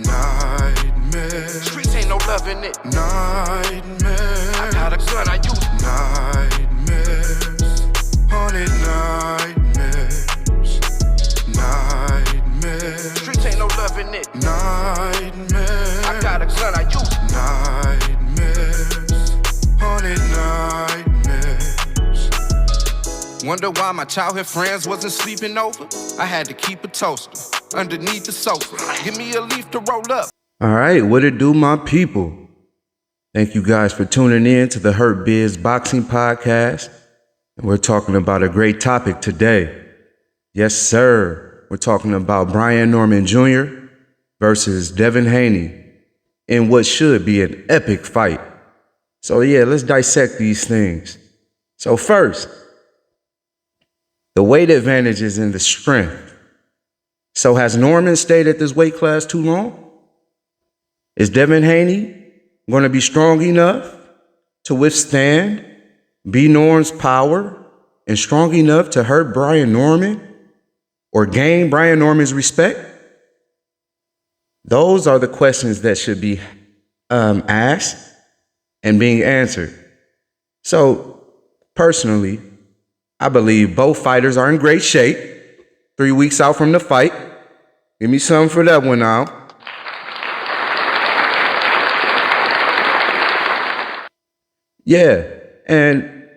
Nightmare. Streets ain't no love in it. Nightmare. I got a gun, I use Nightmares. Haunted nightmares. Nightmares. Streets ain't no love in it. Nightmares. I got a gun, I use Nightmares. Haunted nightmares. Wonder why my childhood friends wasn't sleeping over. I had to keep a toaster underneath the sofa. Give me a leaf to roll up. All right, what it do, my people? Thank you guys for tuning in to the Hurt Biz Boxing Podcast. And we're talking about a great topic today. Yes, sir. We're talking about Brian Norman Jr. versus Devin Haney in what should be an epic fight. So yeah, let's dissect these things. So first, the weight advantages and the strength. So has Norman stayed at this weight class too long? Is Devin Haney going to be strong enough to withstand B. Norm's power and strong enough to hurt Brian Norman or gain Brian Norman's respect? Those are the questions that should be asked and being answered. So personally, I believe both fighters are in great shape. 3 weeks out from the fight. Give me something for that one now. Yeah, and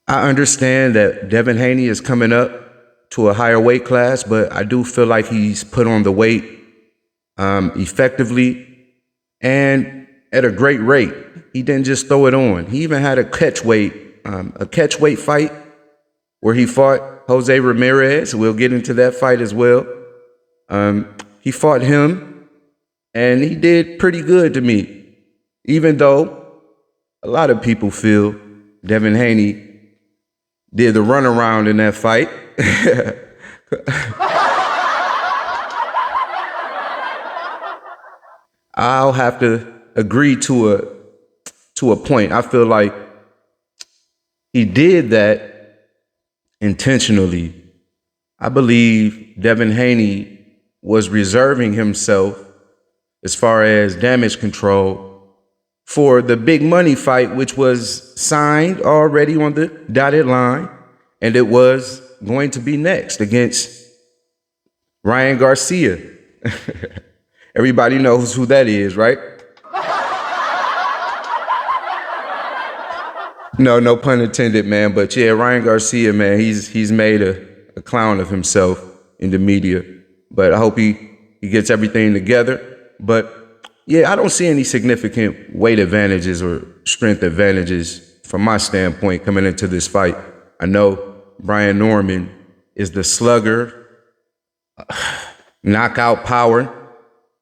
I understand that Devin Haney is coming up to a higher weight class, but I do feel like he's put on the weight effectively and at a great rate. He didn't just throw it on. He even had a catch weight fight where he fought Jose Ramirez. We'll get into that fight as well. He fought him, and he did pretty good to me. Even though a lot of people feel Devin Haney did the runaround in that fight. I'll have to agree to a point. I feel like he did that intentionally. I believe Devin Haney was reserving himself as far as damage control for the big money fight, which was signed already on the dotted line, and it was going to be next against Ryan Garcia. Everybody knows who that is, right? No pun intended, man. But yeah, Ryan Garcia, man, he's made a clown of himself in the media. But I hope he gets everything together. But yeah, I don't see any significant weight advantages or strength advantages from my standpoint coming into this fight. I know Brian Norman is the slugger, knockout power.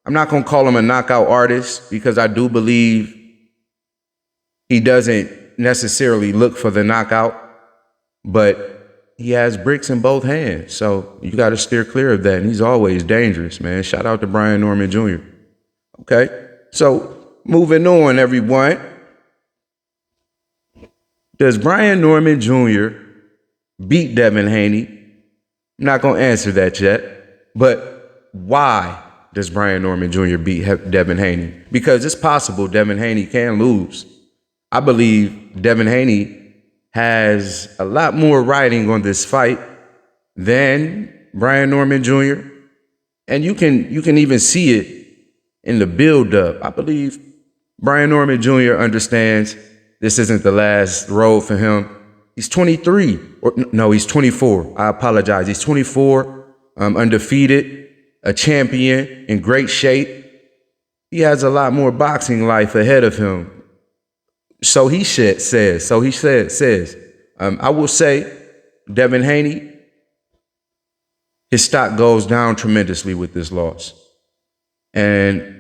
I'm not going to call him a knockout artist because I do believe he doesn't necessarily look for the knockout, but he has bricks in both hands. So you got to steer clear of that. And he's always dangerous, man. Shout out to Brian Norman Jr. Okay, so moving on, everyone. Does Brian Norman Jr. beat Devin Haney? I'm not going to answer that yet, but why does Brian Norman Jr. beat Devin Haney? Because it's possible Devin Haney can lose. I believe Devin Haney has a lot more riding on this fight than Brian Norman Jr. And you can even see it in the build-up. I believe Brian Norman Jr. understands this isn't the last road for him. He's 23, he's 24. I apologize. He's 24, undefeated, a champion, in great shape. He has a lot more boxing life ahead of him. So he says. I will say, Devin Haney, his stock goes down tremendously with this loss. And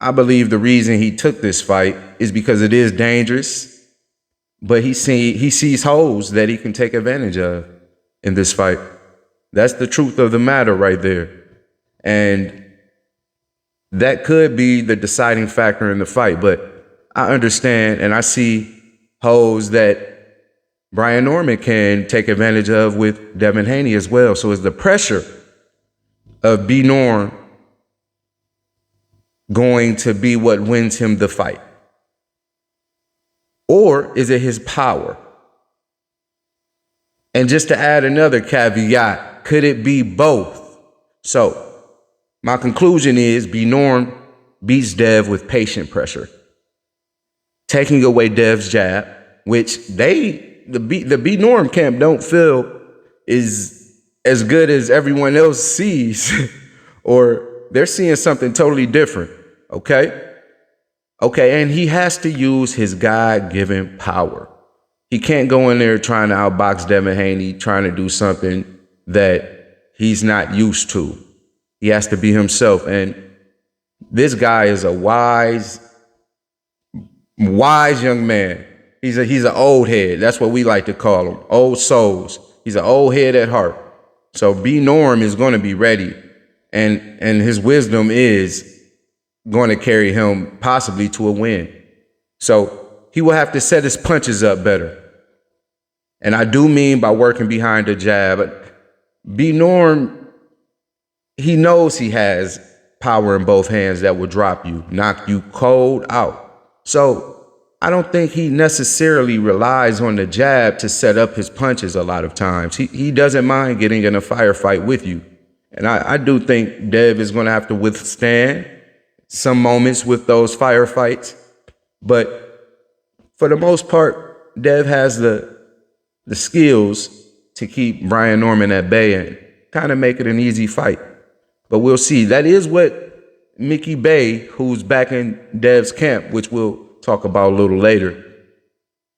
I believe the reason he took this fight is because it is dangerous, but he sees holes that he can take advantage of in this fight. That's the truth of the matter right there. And that could be the deciding factor in the fight. But I understand and I see holes that Brian Norman can take advantage of with Devin Haney as well. So it's the pressure of B Norm going to be what wins him the fight? Or is it his power? And just to add another caveat, could it be both? So my conclusion is B Norm beats Dev with patient pressure, taking away Dev's jab, which the B Norm camp don't feel is as good as everyone else sees, or they're seeing something totally different. Okay, and he has to use his God-given power. He can't go in there trying to outbox Devin Haney, trying to do something that he's not used to. He has to be himself. And this guy is a wise young man. He's an old head. That's what we like to call him. Old souls. He's an old head at heart. So B Norm is going to be ready. And his wisdom is going to carry him possibly to a win. So he will have to set his punches up better. And I do mean by working behind the jab. B Norm, he knows he has power in both hands that will drop you, knock you cold out. So I don't think he necessarily relies on the jab to set up his punches a lot of times. He doesn't mind getting in a firefight with you. And I do think Dev is going to have to withstand some moments with those firefights. But for the most part, Dev has the skills to keep Brian Norman at bay and kind of make it an easy fight. But we'll see. That is what Mickey Bay, who's back in Dev's camp, which we'll talk about a little later,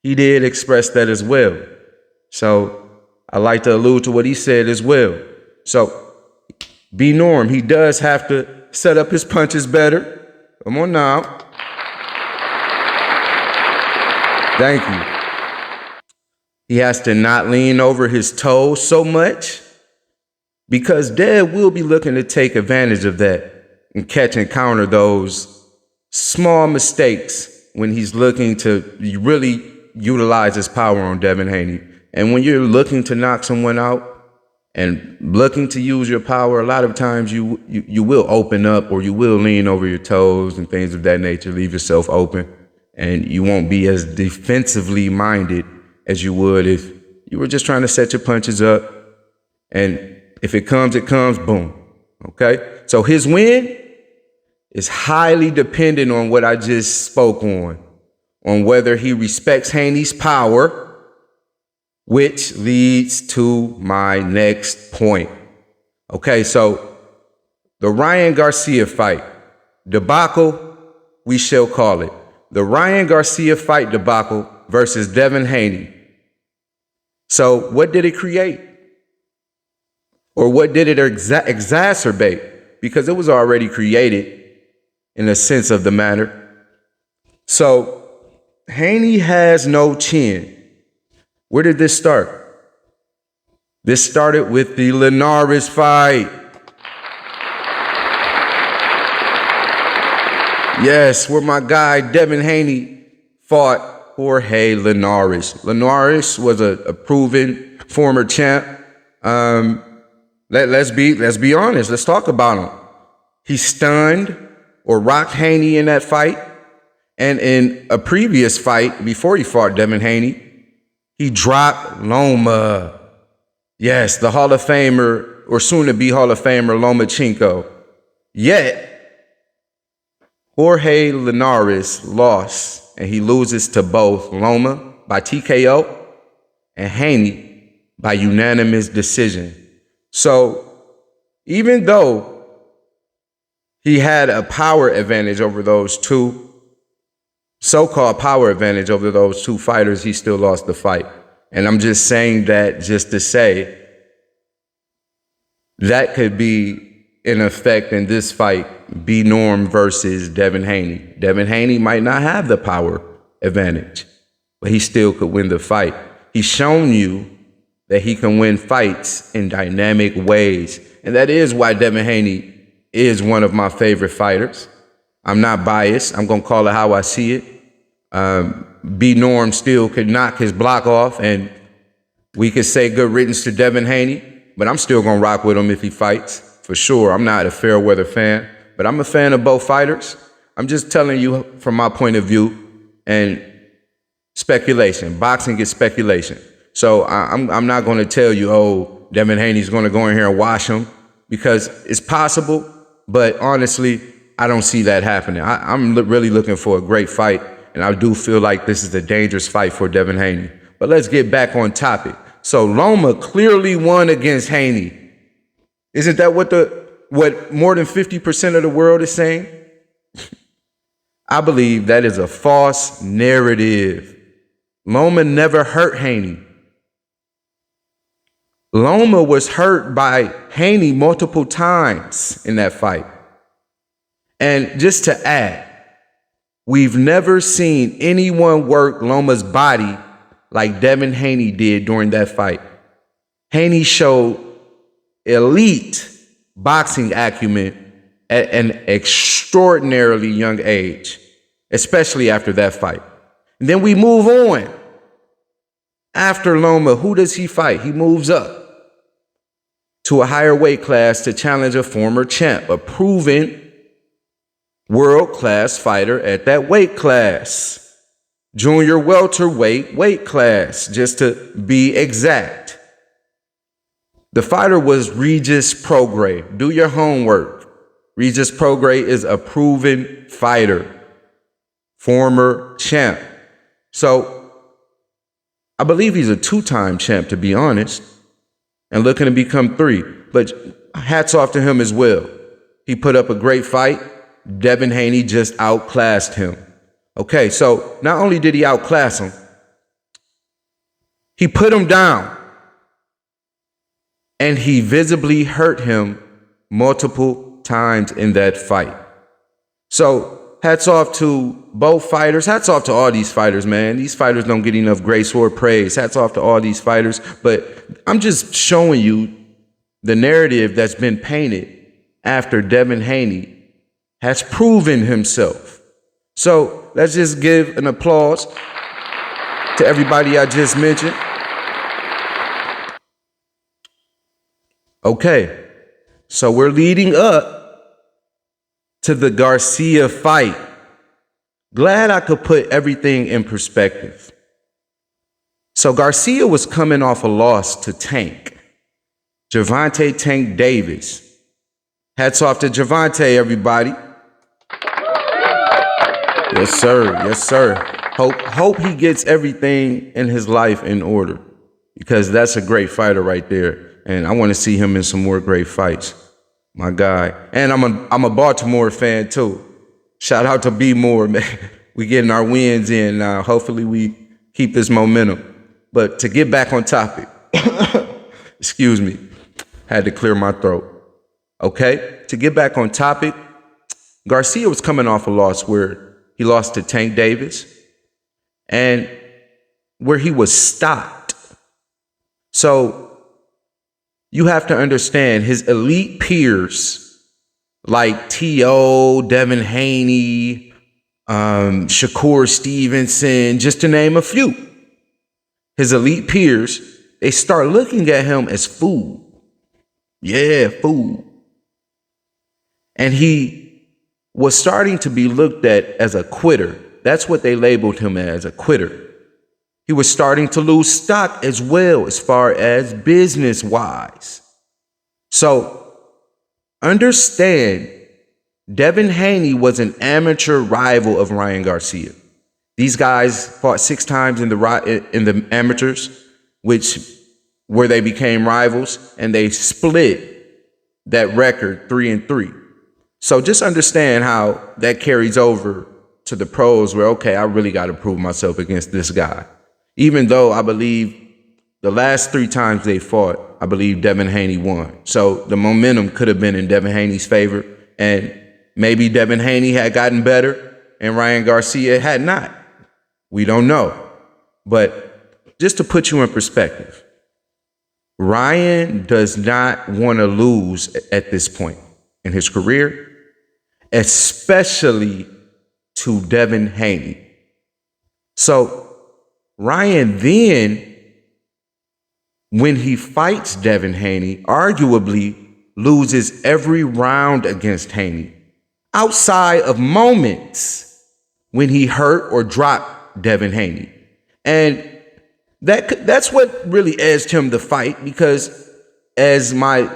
he did express that as well. So I like to allude to what he said as well. So B Norm, he does have to set up his punches better. Come on now. Thank you. He has to not lean over his toes so much, because Dev will be looking to take advantage of that and catch and counter those small mistakes when he's looking to really utilize his power on Devin Haney. And when you're looking to knock someone out and looking to use your power, a lot of times you will open up, or you will lean over your toes and things of that nature, leave yourself open, and you won't be as defensively minded as you would if you were just trying to set your punches up. And if it comes, boom. Okay? So his win is highly dependent on what I just spoke on whether he respects Haney's power, which leads to my next point. Okay, so the Ryan Garcia fight debacle, we shall call it. The Ryan Garcia fight debacle versus Devin Haney. So what did it create? Or what did it exacerbate? Because it was already created in a sense of the matter. So Haney has no chin. Where did this start? This started with the Linares fight. Yes, where my guy Devin Haney fought Jorge Linares. Linares was a proven former champ. Let's be honest. Let's talk about him. He stunned or rocked Haney in that fight. And in a previous fight, before he fought Devin Haney, he dropped Loma. Yes, the Hall of Famer, or soon-to-be Hall of Famer, Lomachenko. Yet, Jorge Linares lost, and he loses to both Loma by TKO and Haney by unanimous decision. So, even though he had a power advantage over those two, so-called power advantage over those two fighters, he still lost the fight. And I'm just saying that just to say that could be in effect in this fight, B Norm versus Devin Haney. Devin Haney might not have the power advantage, but he still could win the fight. He's shown you that he can win fights in dynamic ways. And that is why Devin Haney is one of my favorite fighters. I'm not biased. I'm going to call it how I see it. B Norm still could knock his block off, and we could say good riddance to Devin Haney, but I'm still going to rock with him if he fights for sure. I'm not a fair weather fan, but I'm a fan of both fighters. I'm just telling you from my point of view and speculation. Boxing is speculation. So I'm not going to tell you, oh, Devin Haney's going to go in here and wash him, because it's possible, but honestly, I don't see that happening. I'm really looking for a great fight, and I do feel like this is a dangerous fight for Devin Haney. But let's get back on topic. So Loma clearly won against Haney. Isn't that what more than 50% of the world is saying? I believe that is a false narrative. Loma never hurt Haney. Loma was hurt by Haney multiple times in that fight. And just to add, we've never seen anyone work Loma's body like Devin Haney did during that fight. Haney showed elite boxing acumen at an extraordinarily young age, especially after that fight. And then we move on. After Loma, who does he fight? He moves up to a higher weight class to challenge a former champ, a proven world-class fighter at that weight class. Junior welterweight weight class, just to be exact. The fighter was Regis Prograis. Do your homework. Regis Prograis is a proven fighter, former champ. So I believe he's a two-time champ, to be honest, and looking to become 3. But hats off to him as well. He put up a great fight. Devin Haney just outclassed him. Okay, so not only did he outclass him, he put him down, and he visibly hurt him multiple times in that fight. So hats off to both fighters. Hats off to all these fighters, man. These fighters don't get enough grace or praise. Hats off to all these fighters. But I'm just showing you the narrative that's been painted after Devin Haney has proven himself. So let's just give an applause to everybody I just mentioned. Okay, so we're leading up to the Garcia fight. Glad I could put everything in perspective. So Garcia was coming off a loss to Tank, Gervonta Tank Davis. Hats off to Gervonta, everybody. Yes, sir. Yes, sir. Hope he gets everything in his life in order, because that's a great fighter right there. And I want to see him in some more great fights. My guy. And I'm a Baltimore fan too. Shout out to B Moore, man. We getting our wins in now. Hopefully we keep this momentum. But to get back on topic, excuse me, had to clear my throat. Okay, to get back on topic, Garcia was coming off a loss where he lost to Tank Davis and where he was stopped. So you have to understand his elite peers like T.O., Devin Haney, Shakur Stevenson, just to name a few. His elite peers, they start looking at him as food. Yeah, food. And he was starting to be looked at as a quitter. That's what they labeled him as, a quitter. He was starting to lose stock as well as far as business-wise. So understand, Devin Haney was an amateur rival of Ryan Garcia. These guys fought 6 times in the amateurs, where they became rivals, and they split that record 3-3. So just understand how that carries over to the pros where, okay, I really got to prove myself against this guy. Even though I believe the last 3 times they fought, I believe Devin Haney won. So the momentum could have been in Devin Haney's favor, and maybe Devin Haney had gotten better and Ryan Garcia had not. We don't know. But just to put you in perspective, Ryan does not want to lose at this point in his career, especially to Devin Haney. So Ryan then, when he fights Devin Haney, arguably loses every round against Haney, outside of moments when he hurt or dropped Devin Haney. And that's what really edged him the fight, because as my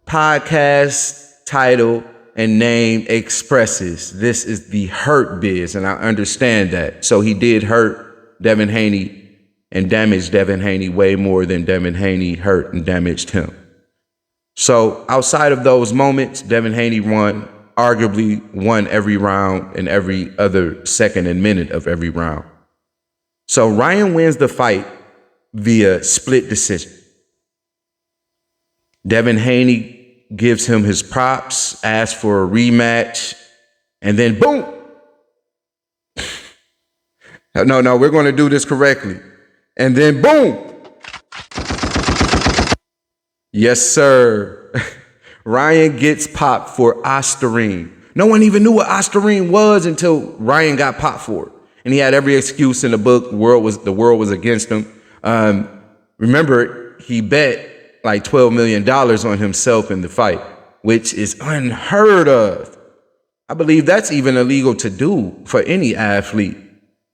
podcast title and name expresses, this is the hurt biz, and I understand that. So he did hurt Devin Haney and damaged Devin Haney way more than Devin Haney hurt and damaged him. So outside of those moments, Devin Haney arguably won every round and every other second and minute of every round. So Ryan wins the fight via split decision. Devin Haney gives him his props, asks for a rematch, and then boom. No, we're going to do this correctly. And then boom. Yes, sir. Ryan gets popped for Ostarine. No one even knew what Ostarine was until Ryan got popped for it. And he had every excuse in the book. The world was against him. Remember, he bet like $12 million on himself in the fight, which is unheard of. I believe that's even illegal to do for any athlete.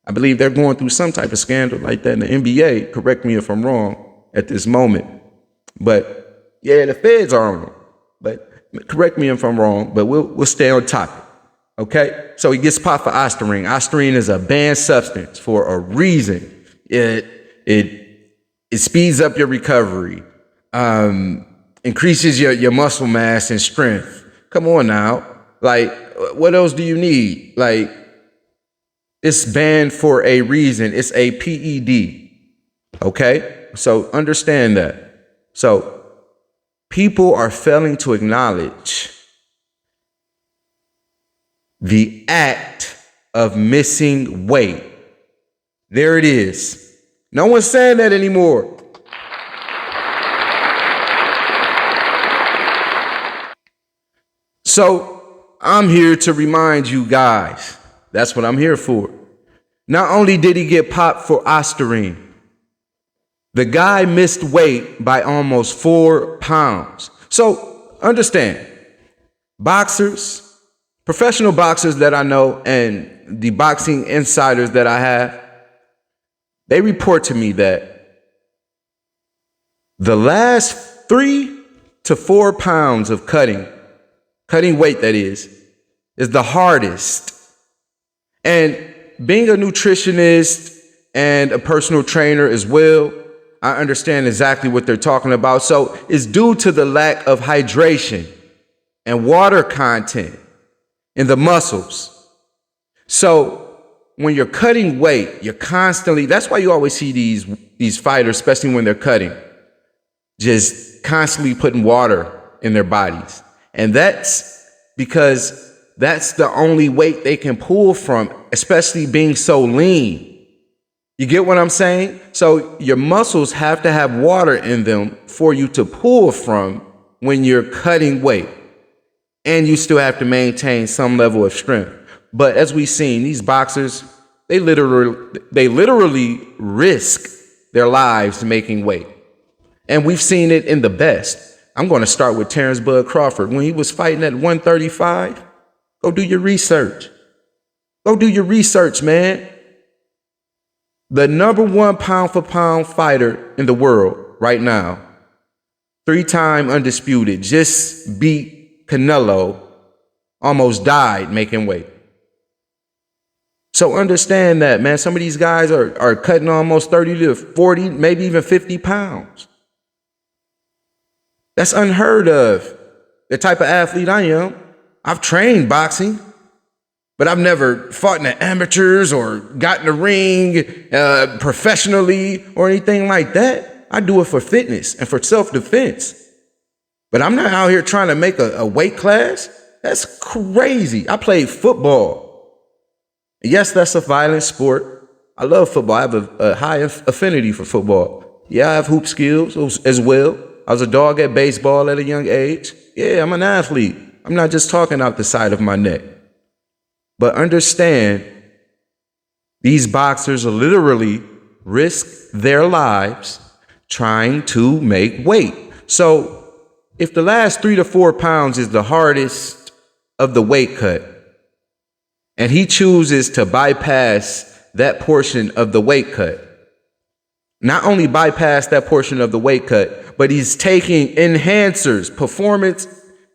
I believe they're going through some type of scandal like that in the NBA. Correct me if I'm wrong at this moment. But yeah, the feds are on him. But correct me if I'm wrong, but we'll stay on topic. Okay? So he gets popped for Ostarine. Ostarine is a banned substance for a reason. It speeds up your recovery, increases your muscle mass and strength. Come on now. Like, what else do you need? Like, it's banned for a reason. It's a PED. Okay? So understand that. So people are failing to acknowledge the act of missing weight. There it is. No one's saying that anymore. So I'm here to remind you guys, that's what I'm here for. Not only did he get popped for Ostarine, the guy missed weight by almost 4 pounds. So understand, boxers, professional boxers that I know, and the boxing insiders that I have, they report to me that the last 3 to 4 pounds of cutting weight, that is the hardest. And being a nutritionist and a personal trainer as well, I understand exactly what they're talking about. So it's due to the lack of hydration and water content in the muscles. So when you're cutting weight, you're constantly, that's why you always see these fighters, especially when they're cutting, just constantly putting water in their bodies. And that's because that's the only weight they can pull from, especially being so lean. You get what I'm saying? So your muscles have to have water in them for you to pull from when you're cutting weight. And you still have to maintain some level of strength. But as we've seen, these boxers, they literally risk their lives making weight. And we've seen it in the best. I'm going to start with Terrence Bud Crawford. When he was fighting at 135, go do your research. Go do your research, man. The number 1 pound for pound fighter in the world right now, 3-time undisputed, just beat Canelo, almost died making weight. So understand that, man. Some of these guys are cutting almost 30 to 40, maybe even 50 pounds. That's unheard of. The type of athlete I am, I've trained boxing, but I've never fought in the amateurs or got in the ring professionally or anything like that. I do it for fitness and for self-defense. But I'm not out here trying to make a weight class. That's crazy. I played football. Yes, that's a violent sport. I love football. I have a high affinity for football. Yeah, I have hoop skills as well. I was a dog at baseball at a young age. Yeah, I'm an athlete. I'm not just talking out the side of my neck. But understand, these boxers literally risk their lives trying to make weight. So if the last 3 to 4 pounds is the hardest of the weight cut, and he chooses to bypass that portion of the weight cut, not only bypass that portion of the weight cut, but he's taking enhancers, performance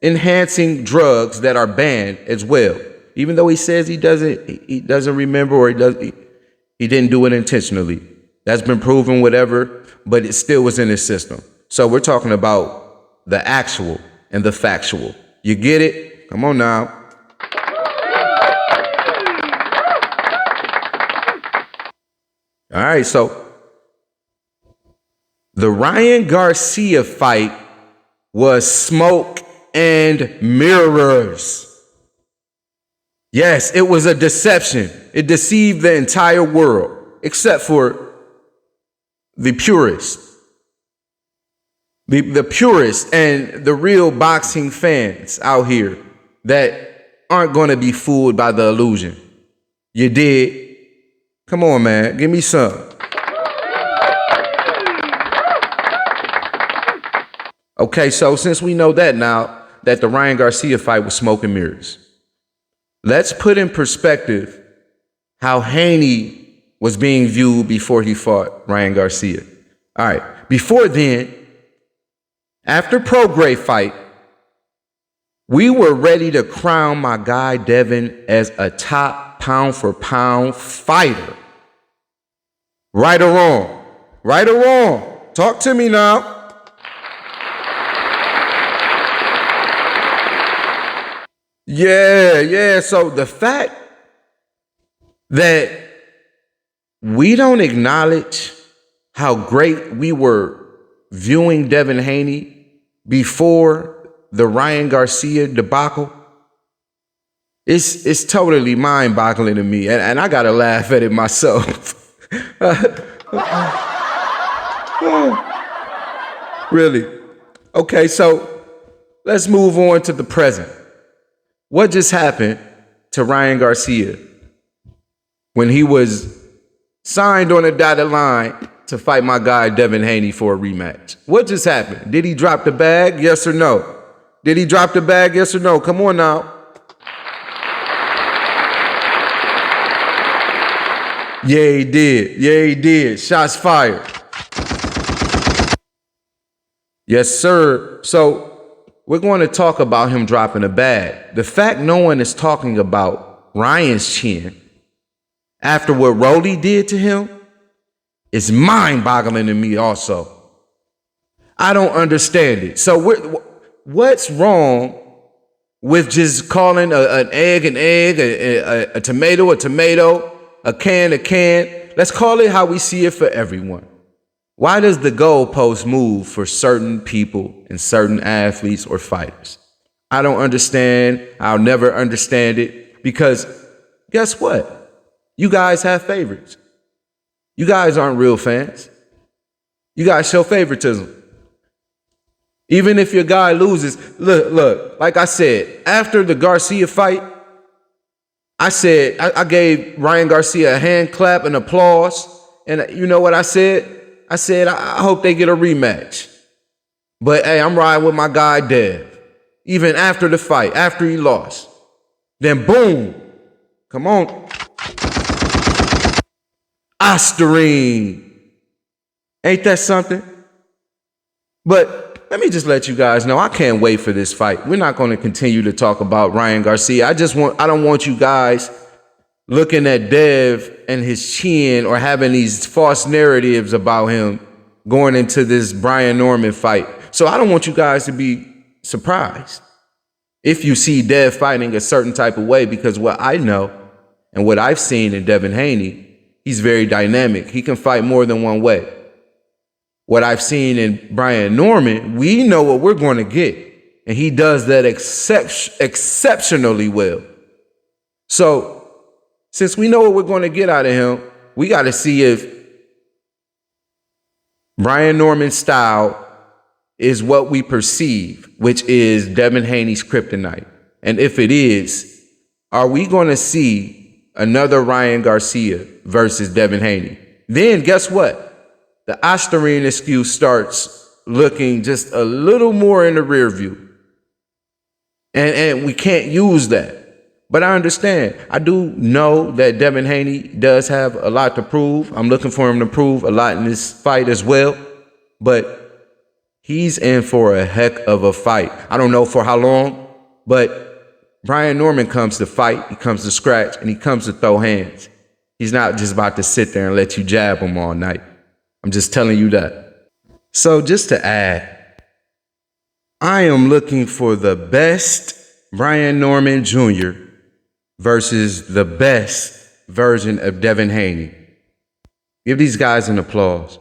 enhancing drugs that are banned as well. Even though he says he doesn't remember, or he didn't do it intentionally. That's been proven, whatever, but it still was in his system. So we're talking about the actual and the factual. You get it? Come on now. All right, so the Ryan Garcia fight was smoke and mirrors. Yes, it was a deception. It deceived the entire world, except for the purists. The purists and the real boxing fans out here that aren't going to be fooled by the illusion. You did. Come on, man. Give me some. Okay, so since we know that now, that the Ryan Garcia fight was smoke and mirrors, let's put in perspective how Haney was being viewed before he fought Ryan Garcia. All right, before then, after Prograis fight, we were ready to crown my guy Devin as a top pound for pound fighter. Right or wrong? Right or wrong? Talk to me now. Yeah. So the fact that we don't acknowledge how great we were viewing Devin Haney before the Ryan Garcia debacle, it's totally mind-boggling to me, and I gotta laugh at it myself. Really? Okay, so let's move on to the present. What just happened to Ryan Garcia when he was signed on a dotted line to fight my guy Devin Haney for a rematch? What just happened? Did he drop the bag? Yes or no? Did he drop the bag? Yes or no? Come on now. Yeah, he did. Shots fired. Yes, sir. So we're going to talk about him dropping a bag. The fact no one is talking about Ryan's chin after what Rolly did to him is mind-boggling to me also. I don't understand it. So what's wrong with just calling an egg an egg, a tomato a tomato, a can a can? Let's call it how we see it for everyone. Why does the goalpost move for certain people and certain athletes or fighters? I don't understand. I'll never understand it, because guess what? You guys have favorites. You guys aren't real fans. You guys show favoritism. Even if your guy loses, look, like I said, after the Garcia fight, I gave Ryan Garcia a hand clap and applause. And you know what I said? I said, I hope they get a rematch. But hey, I'm riding with my guy Dev. Even after the fight, after he lost. Then boom. Come on. Osterine. Ain't that something? But let me just let you guys know, I can't wait for this fight. We're not going to continue to talk about Ryan Garcia. I don't want you guys looking at Dev and his chin or having these false narratives about him going into this Brian Norman fight. So I don't want you guys to be surprised if you see Dev fighting a certain type of way, because what I know and what I've seen in Devin Haney, he's very dynamic. He can fight more than one way. What I've seen in Brian Norman, we know what we're going to get, and he does that exceptionally well. So since we know what we're going to get out of him, we got to see if Brian Norman's style is what we perceive, which is Devin Haney's kryptonite. And if it is, are we going to see another Ryan Garcia versus Devin Haney? Then guess what? The Osterine excuse starts looking just a little more in the rear view. And we can't use that. But I understand. I do know that Devin Haney does have a lot to prove. I'm looking for him to prove a lot in this fight as well. But he's in for a heck of a fight. I don't know for how long, but Brian Norman comes to fight, he comes to scratch, and he comes to throw hands. He's not just about to sit there and let you jab him all night. I'm just telling you that. So just to add, I am looking for the best Brian Norman Jr. versus the best version of Devin Haney. Give these guys an applause.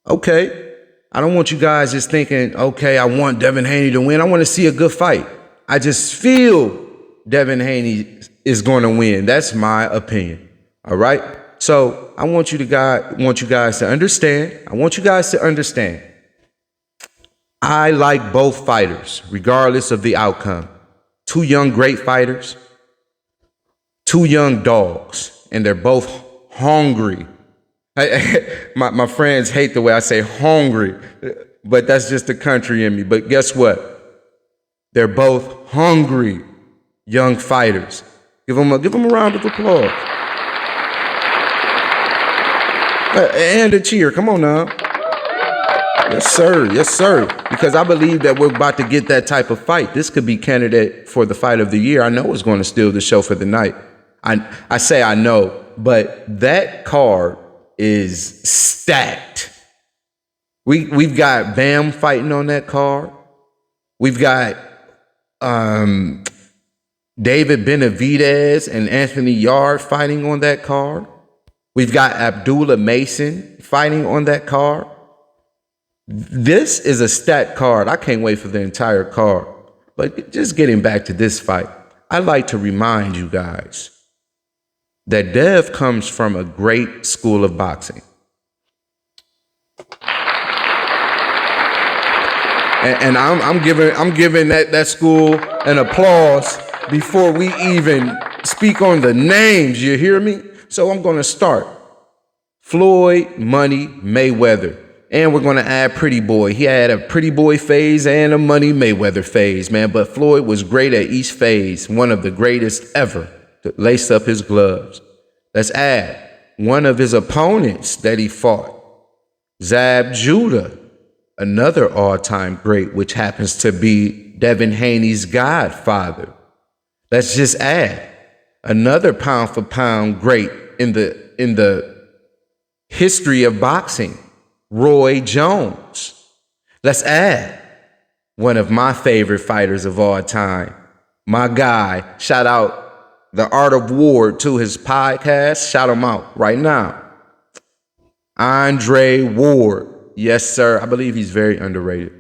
Okay, I don't want you guys just thinking, okay, I want Devin Haney to win. I want to see a good fight. I just feel Devin Haney is going to win. That's my opinion. All right? So I want you guys to understand. I like both fighters, regardless of the outcome. Two young, great fighters, two young dogs, and they're both hungry. My friends hate the way I say hungry, but that's just the country in me. But guess what? They're both hungry young fighters. Give them a round of applause. And a cheer. Come on now. Yes, sir. Yes, sir. Because I believe that we're about to get that type of fight. This could be candidate for the fight of the year. I know it's going to steal the show for the night. I say I know, but that card is stacked. We've got Bam fighting on that card. We've got David Benavidez and Anthony Yarde fighting on that card. We've got Abdullah Mason fighting on that card. This is a stacked card. I can't wait for the entire card. But just getting back to this fight, I'd like to remind you guys that Dev comes from a great school of boxing. And I'm giving that school an applause before we even speak on the names, you hear me? So I'm going to start. Floyd Money Mayweather. And we're going to add Pretty Boy. He had a Pretty Boy phase and a Money Mayweather phase, man. But Floyd was great at each phase, one of the greatest ever to lace up his gloves. Let's add one of his opponents that he fought, Zab Judah, another all-time great, which happens to be Devin Haney's godfather. Let's just add another pound-for-pound great in the history of boxing, Roy Jones. Let's add one of my favorite fighters of all time, my guy. Shout out The Art of War to his podcast. Shout him out right now. Andre Ward. Yes, sir. I believe he's very underrated.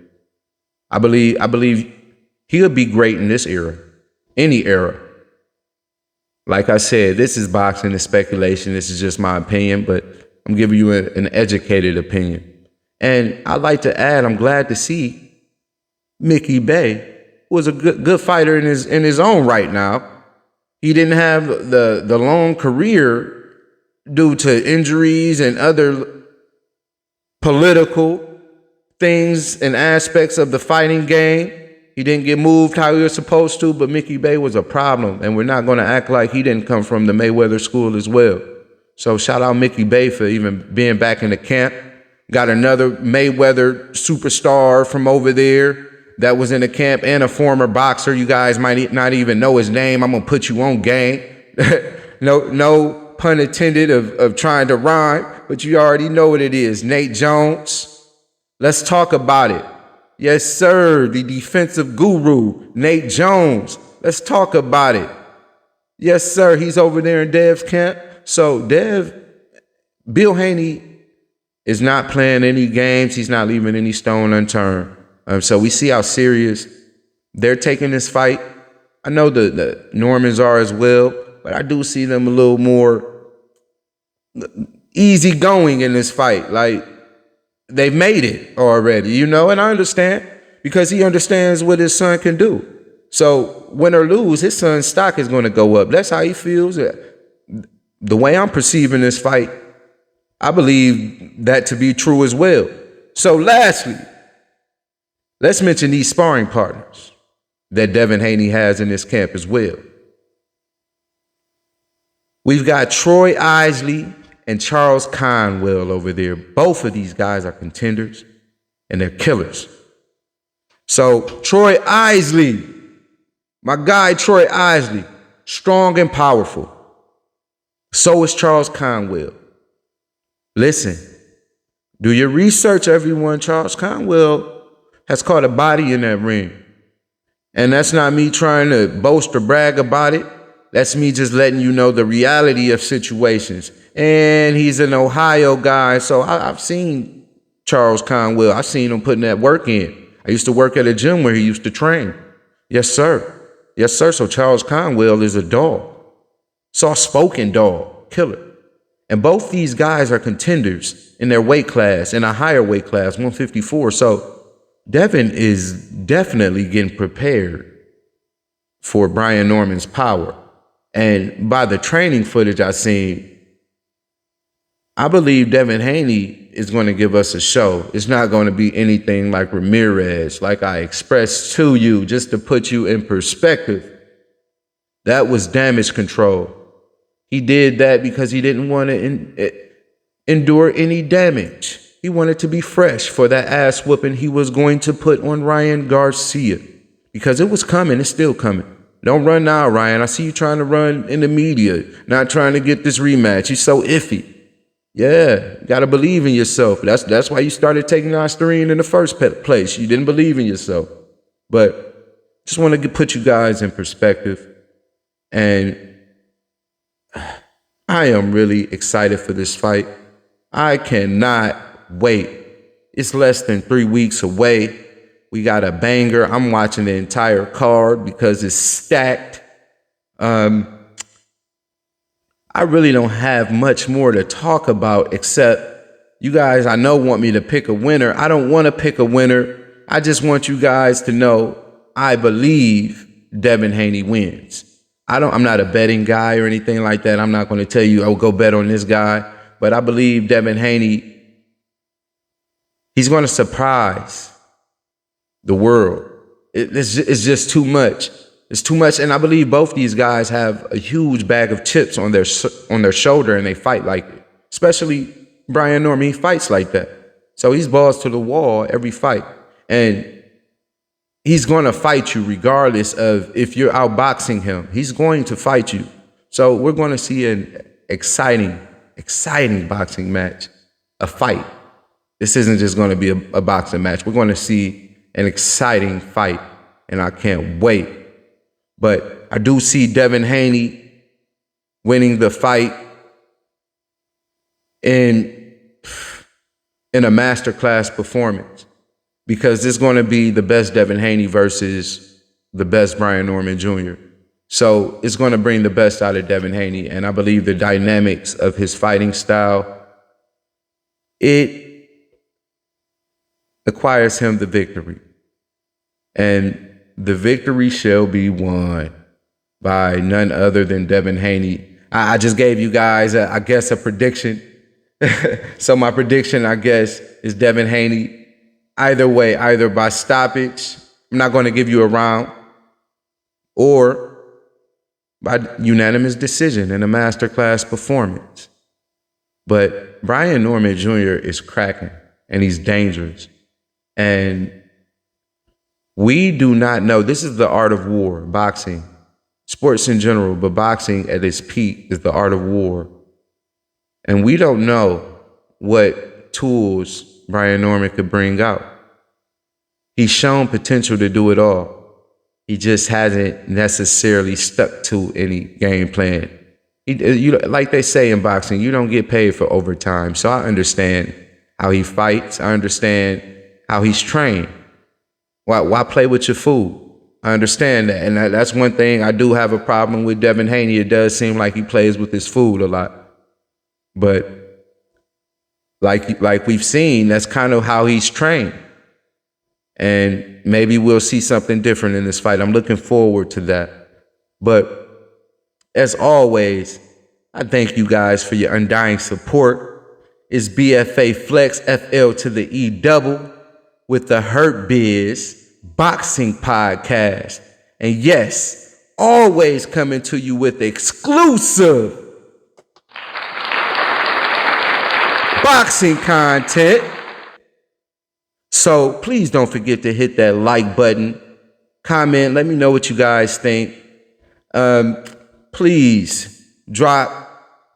I believe he'll be great in this era, any era. Like I said, this is boxing and speculation. This is just my opinion, but I'm giving you an educated opinion. And I'd like to add, I'm glad to see Mickey Bey, who was a good fighter in his own right now. He didn't have the long career due to injuries and other political things and aspects of the fighting game. He didn't get moved how he was supposed to, but Mickey Bey was a problem, and we're not going to act like he didn't come from the Mayweather school as well. So shout out Mickey Bey for even being back in the camp. Got another Mayweather superstar from over there that was in the camp and a former boxer. You guys might not even know his name. I'm going to put you on game. No pun intended of trying to rhyme, but you already know what it is. Nate Jones. Let's talk about it. Yes, sir. The defensive guru, Nate Jones. Let's talk about it. Yes, sir. He's over there in Dev's camp. So Bill Haney is not playing any games. He's not leaving any stone unturned. So we see how serious they're taking this fight. I know the Normans are as well, but I do see them a little more easygoing in this fight. Like, they've made it already, and I understand because he understands what his son can do. So win or lose, his son's stock is going to go up. That's how he feels. The way I'm perceiving this fight, I believe that to be true as well. So lastly, let's mention these sparring partners that Devin Haney has in this camp as well. We've got Troy Isley and Charles Conwell over there. Both of these guys are contenders and they're killers. So Troy Isley, my guy Troy Isley, strong and powerful. So is Charles Conwell. Listen, do your research, everyone. Charles Conwell has caught a body in that ring. And that's not me trying to boast or brag about it. That's me just letting you know the reality of situations. And he's an Ohio guy, so I've seen Charles Conwell. I've seen him putting that work in. I used to work at a gym where he used to train. Yes, sir. Yes, sir. So Charles Conwell is a dog. Soft-spoken dog, killer. And both these guys are contenders in their weight class, in a higher weight class, 154. So Devin is definitely getting prepared for Brian Norman's power. And by the training footage I've seen, I believe Devin Haney is going to give us a show. It's not going to be anything like Ramirez, like I expressed to you, just to put you in perspective. That was damage control. He did that because he didn't want to endure any damage. He wanted to be fresh for that ass whooping he was going to put on Ryan Garcia, because it was coming. It's still coming. Don't run now, Ryan. I see you trying to run in the media, not trying to get this rematch. You're so iffy. Yeah, you got to believe in yourself. That's why you started taking Listerine in the first place. You didn't believe in yourself. But just want to put you guys in perspective. And I am really excited for this fight. I cannot wait. It's less than 3 weeks away. We got a banger. I'm watching the entire card because it's stacked. I really don't have much more to talk about except you guys, I know, want me to pick a winner. I don't want to pick a winner. I just want you guys to know I believe Devin Haney wins. I'm not a betting guy or anything like that. I'm not going to tell you, oh, go bet on this guy. But I believe Devin Haney, he's going to surprise the world. It's just too much. It's too much. And I believe both these guys have a huge bag of chips on their shoulder, and they fight like it. Especially Brian Norman, he fights like that. So he's balls to the wall every fight. And he's going to fight you regardless of if you're outboxing him. He's going to fight you. So we're going to see an exciting boxing match, a fight. This isn't just going to be a boxing match. We're going to see an exciting fight, and I can't wait. But I do see Devin Haney winning the fight in a masterclass performance, because it's going to be the best Devin Haney versus the best Brian Norman Jr. So it's going to bring the best out of Devin Haney, and I believe the dynamics of his fighting style, it acquires him the victory. And the victory shall be won by none other than Devin Haney. I just gave you guys, I guess, a prediction. So my prediction, I guess, is Devin Haney. Either way, either by stoppage, I'm not going to give you a round, or by unanimous decision in a masterclass performance. But Brian Norman Jr. is cracking, and he's dangerous. And we do not know. This is the art of war, boxing, sports in general, but boxing at its peak is the art of war. And we don't know what tools Brian Norman could bring out. He's shown potential to do it all. He just hasn't necessarily stuck to any game plan. Like they say in boxing, you don't get paid for overtime. So I understand how he fights. I understand how he's trained. Why play with your food? I understand that. And that's one thing I do have a problem with Devin Haney. It does seem like he plays with his food a lot. But like we've seen, that's kind of how he's trained. And maybe we'll see something different in this fight. I'm looking forward to that. But as always, I thank you guys for your undying support. is BFA Flex FL to the E double with the Hurt Biz Boxing Podcast. And yes, always coming to you with exclusive boxing content. So please don't forget to hit that like button, comment, let me know what you guys think. Please drop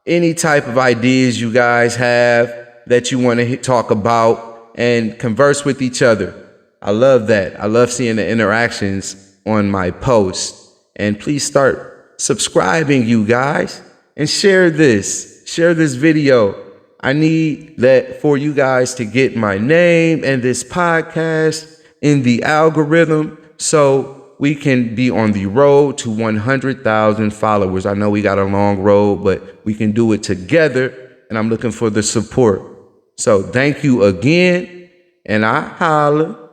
any type of ideas you guys have that you want to talk about and converse with each other. I love that. I love seeing the interactions on my posts. And please start subscribing, you guys, and share this video. I need that for you guys to get my name and this podcast in the algorithm so we can be on the road to 100,000 followers. I know we got a long road, but we can do it together, and I'm looking for the support. So thank you again, and I holla.